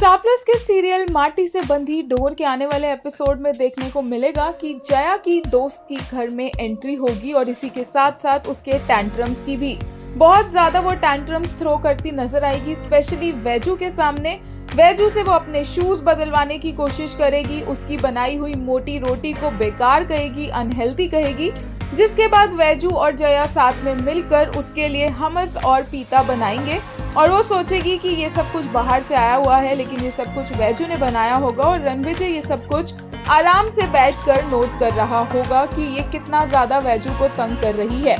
Star plus के serial माटी से बंधी डोर के आने वाले एपिसोड में देखने को मिलेगा कि जया की दोस्त की घर में एंट्री होगी और इसी के साथ साथ उसके टैंट्रम्स की भी। बहुत ज्यादा वो टैंट्रम्स थ्रो करती नजर आएगी, स्पेशली वैजू के सामने। वैजू से वो अपने शूज बदलवाने की कोशिश करेगी, उसकी बनाई हुई मोटी रोटी को बेकार कहेगी, अनहेल्दी कहेगी, जिसके बाद वैजू और जया साथ में मिलकर उसके लिए हमस और पीता बनाएंगे और वो सोचेगी कि ये सब कुछ बाहर से आया हुआ है, लेकिन ये सब कुछ वैजू ने बनाया होगा और रणविजय ये सब कुछ आराम से बैठकर नोट कर रहा होगा कि ये कितना ज्यादा वैजू को तंग कर रही है।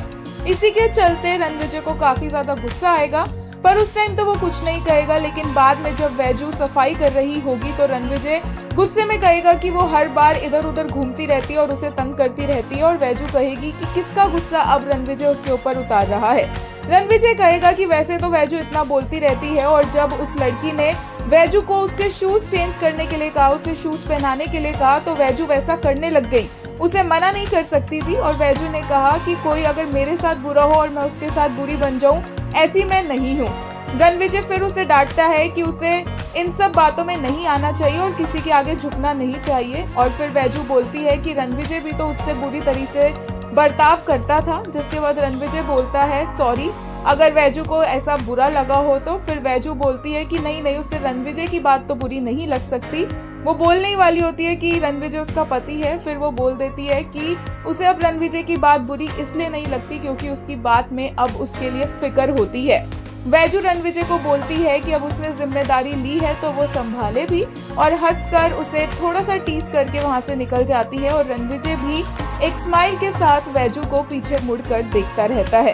इसी के चलते रणविजय को काफी ज्यादा गुस्सा आएगा, पर उस टाइम तो वो कुछ नहीं कहेगा, लेकिन बाद में जब वैजू सफाई कर रही होगी तो रणविजय गुस्से में कहेगा कि वो हर बार इधर उधर घूमती रहती है और उसे तंग करती रहती है, और वैजू कहेगी कि किसका गुस्सा अब रणविजय उसके ऊपर उतार रहा है। रणविजय कहेगा कि वैसे तो वैजू इतना बोलती रहती है, और जब उस लड़की ने वैजू को उसके शूज चेंज करने के लिए कहा, उसे शूज पहनाने के लिए कहा, तो वैजू वैसा करने लग गई, उसे मना नहीं कर सकती थी। और वैजू ने कहा कि कोई अगर मेरे साथ बुरा हो और मैं उसके साथ बुरी बन जाऊं, ऐसी मैं नहीं हूँ। रणविजय फिर उसे डांटता है कि उसे इन सब बातों में नहीं आना चाहिए और किसी के आगे झुकना नहीं चाहिए, और फिर वैजू बोलती है कि रणविजय भी तो उससे बुरी तरीके से बर्ताव करता था, जिसके बाद रणविजय बोलता है सॉरी अगर वैजू को ऐसा बुरा लगा हो तो। फिर वैजू बोलती है कि नहीं, उसे रणविजय की बात तो बुरी नहीं लग सकती। वो बोलने ही वाली होती है कि रणविजय उसका पति है, फिर वो बोल देती है कि उसे अब रणविजय की बात बुरी इसलिए नहीं लगती क्योंकि उसकी बात में अब उसके लिए फिक्र होती है। वैजू रणविजय को बोलती है कि अब उसने जिम्मेदारी ली है तो वो संभाले भी, और हंसकर उसे थोड़ा सा टीज करके वहां से निकल जाती है, और रणविजय भी एक स्माइल के साथ वैजू को पीछे मुड़कर देखता रहता है।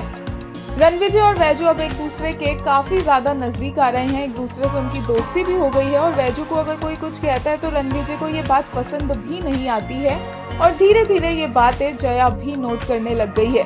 रणविजय और वैजू अब एक दूसरे के काफी ज्यादा नजदीक आ रहे हैं, एक दूसरे से उनकी दोस्ती भी हो गई है, और वैजू को अगर कोई कुछ कहता है तो रणविजय को ये बात पसंद भी नहीं आती है, और धीरे धीरे ये बातें जया भी नोट करने लग गई है।